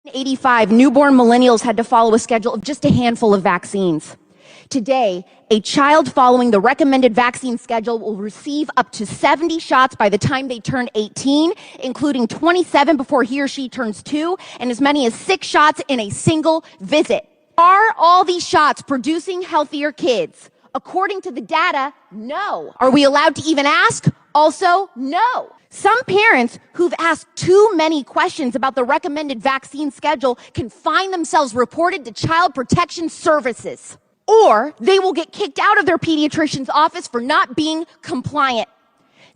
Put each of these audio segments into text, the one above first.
In 1985, newborn millennials had to follow a schedule of just a handful of vaccines. Today, a child following the recommended vaccine schedule will receive up to 70 shots by the time they turn 18, including 27 before he or she turns 2, and as many as 6 shots in a single visit. Are all these shots producing healthier kids? According to the data, no. Are we allowed to even ask? Also, no. Some parents who've asked too many questions about the recommended vaccine schedule can find themselves reported to Child Protection Services, or they will get kicked out of their pediatrician's office for not being compliant.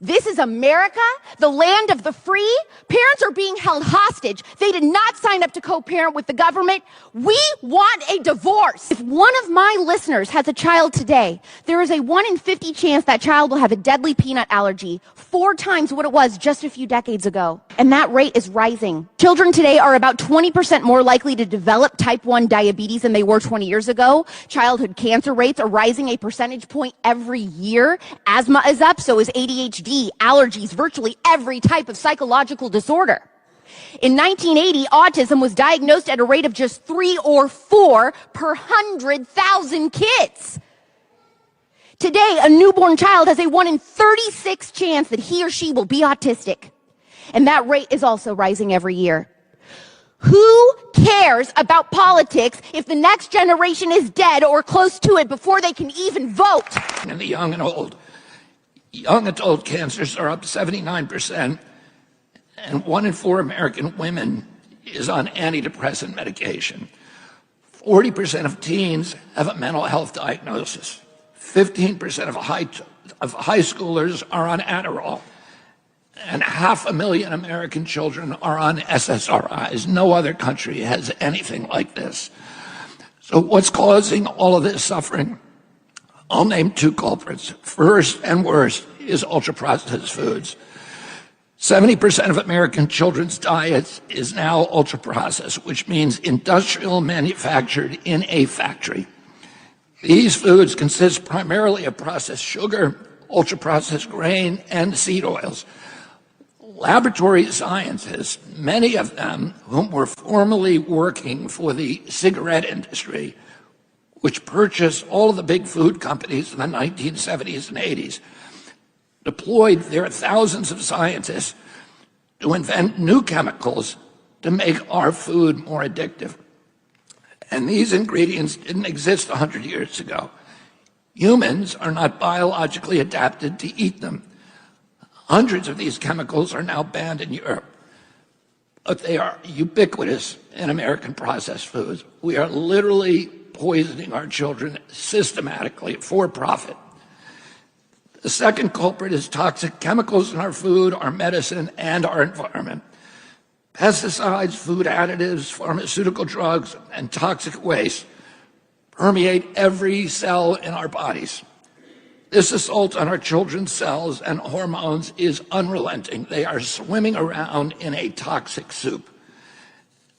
This is America, the land of the free. Parents are being held hostage. They did not sign up to co-parent with the government. We want a divorce. If one of my listeners has a child today, there is a 1 in 50 chance that child will have a deadly peanut allergy, 4 times what it was just a few decades ago. And that rate is rising. Children today are about 20% more likely to develop type 1 diabetes than they were 20 years ago. Childhood cancer rates are rising a percentage point every year. Asthma is up, so is ADHD. Allergies, virtually every type of psychological disorder. In 1980, autism was diagnosed at a rate of just 3 or 4 per 100,000 kids. Today, a newborn child has a 1 in 36 chance that he or she will be autistic. And that rate is also rising every year. Who cares about politics if the next generation is dead or close to it before they can even vote? And the young and old. Young adult cancers are up 79%, and 1 in 4 American women is on antidepressant medication. 40% of teens have a mental health diagnosis. 15% of high schoolers are on Adderall, and 500,000 American children are on SSRIs. No other country has anything like this. So what's causing all of this suffering? I'll name 2 culprits. First and worst is ultra-processed foods. 70% of American children's diets is now ultra-processed, which means industrial manufactured in a factory. These foods consist primarily of processed sugar, ultra-processed grain, and seed oils. Laboratory scientists, many of them whom were formerly working for the cigarette industry, which purchased all of the big food companies in the 1970s and 80s, deployed their thousands of scientists to invent new chemicals to make our food more addictive. And these ingredients didn't exist 100 years ago. Humans are not biologically adapted to eat them. Hundreds of these chemicals are now banned in Europe, but they are ubiquitous in American processed foods. We are literally poisoning our children systematically for profit. The second culprit is toxic chemicals in our food, our medicine, and our environment. Pesticides, food additives, pharmaceutical drugs, and toxic waste permeate every cell in our bodies. This assault on our children's cells and hormones is unrelenting. They are swimming around in a toxic soup.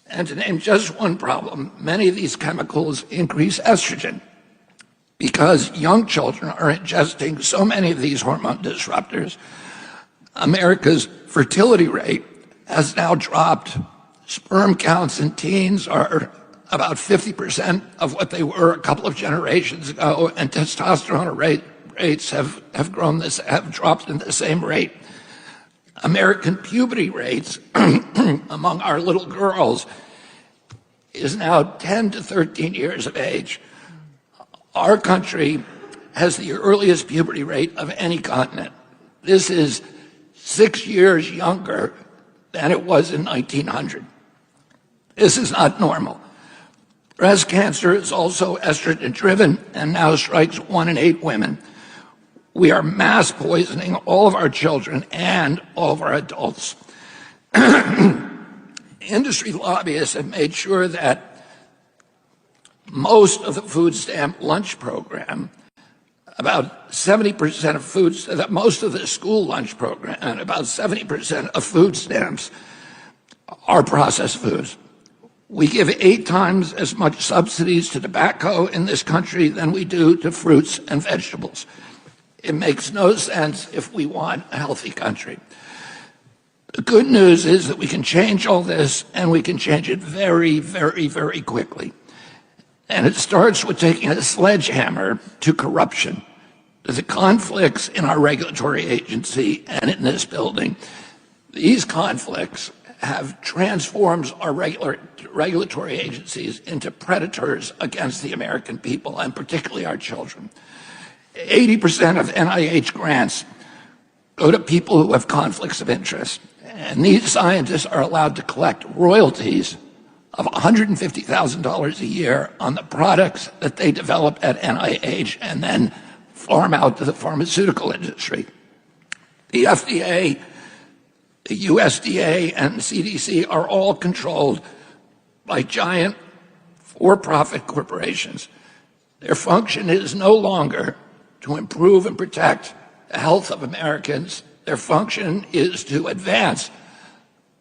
And to name just one problem, many of these chemicals increase estrogen because young children are ingesting so many of these hormone disruptors. America's fertility rate has now dropped. Sperm counts in teens are about 50% of what they were a couple of generations ago, and testosterone rates have dropped in the same rate. American puberty rates among our little girls is now 10 to 13 years of age. Our country has the earliest puberty rate of any continent. This is 6 years younger than it was in 1900. This is not normal. Breast cancer is also estrogen-driven and now strikes 1 in 8 women. We are mass poisoning all of our children and all of our adults. Industry lobbyists have made sure that most of the food stamp lunch program, about 70% of foods, that most of the school lunch program, and about 70% of food stamps are processed foods. We give 8 times as much subsidies to tobacco in this country than we do to fruits and vegetables. It makes no sense if we want a healthy country. The good news is that we can change all this, and we can change it very, very, very quickly. And it starts with taking a sledgehammer to corruption, to the conflicts in our regulatory agency and in this building. These conflicts have transformed our regulatory agencies into predators against the American people, and particularly our children. 80% of NIH grants go to people who have conflicts of interest. And these scientists are allowed to collect royalties of $150,000 a year on the products that they develop at NIH and then farm out to the pharmaceutical industry. The FDA, the USDA, and the CDC are all controlled by giant for-profit corporations. Their function is no longer to improve and protect the health of Americans. Their function is to advance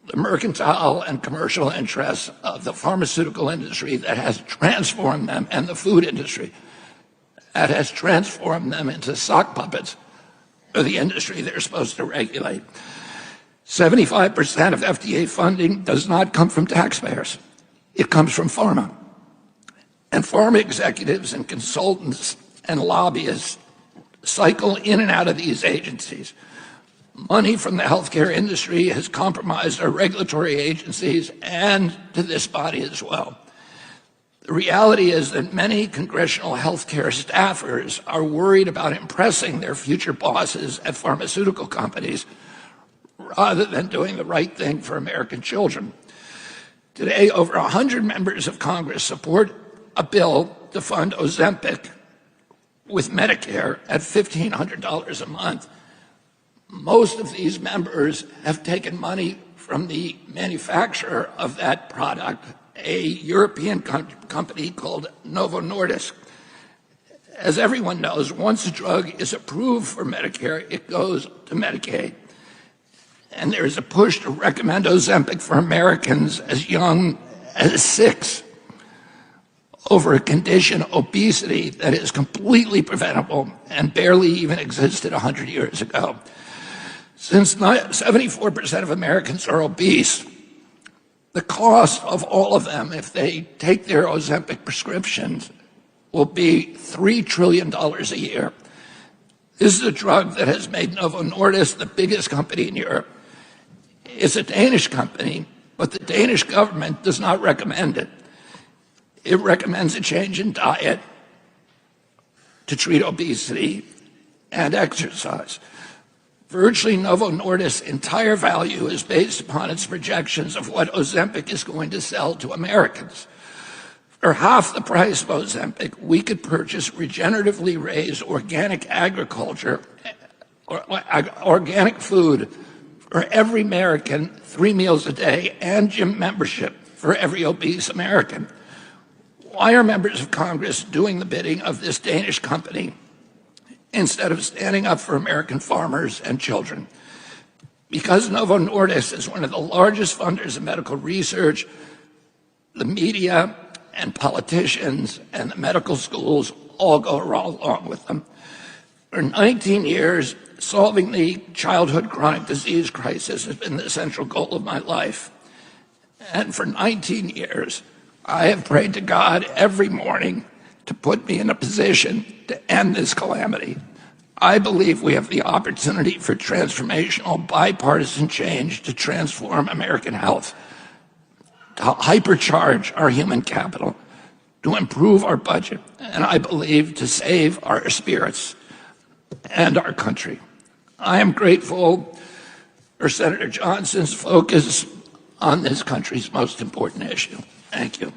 the mercantile and commercial interests of the pharmaceutical industry that has transformed them, and the food industry that has transformed them into sock puppets of the industry they're supposed to regulate. 75% of FDA funding does not come from taxpayers. It comes from pharma. And pharma executives and consultants and lobbyists cycle in and out of these agencies. Money from the healthcare industry has compromised our regulatory agencies and to this body as well. The reality is that many congressional healthcare staffers are worried about impressing their future bosses at pharmaceutical companies rather than doing the right thing for American children. Today, over 100 members of Congress support a bill to fund Ozempic with Medicare at $1,500 a month. Most of these members have taken money from the manufacturer of that product, a European company called Novo Nordisk. As everyone knows, once a drug is approved for Medicare, it goes to Medicaid. And there is a push to recommend Ozempic for Americans as young as 6 over a condition, obesity, that is completely preventable and barely even existed 100 years ago. Since 74% of Americans are obese, the cost of all of them, if they take their Ozempic prescriptions, will be $3 trillion a year. This is a drug that has made Novo Nordisk the biggest company in Europe. It's a Danish company, but the Danish government does not recommend it. It recommends a change in diet to treat obesity and exercise. Virtually Novo Nordisk's entire value is based upon its projections of what Ozempic is going to sell to Americans. For half the price of Ozempic, we could purchase regeneratively raised organic agriculture, or organic food for every American, 3 meals a day, and gym membership for every obese American. Why are members of Congress doing the bidding of this Danish company instead of standing up for American farmers and children? Because Novo Nordisk is one of the largest funders of medical research, the media and politicians and the medical schools all go along with them. For 19 years, solving the childhood chronic disease crisis has been the central goal of my life. And for 19 years, I have prayed to God every morning to put me in a position to end this calamity. I believe we have the opportunity for transformational bipartisan change to transform American health, to hypercharge our human capital, to improve our budget, and I believe to save our spirits and our country. I am grateful for Senator Johnson's focus on this country's most important issue. Thank you.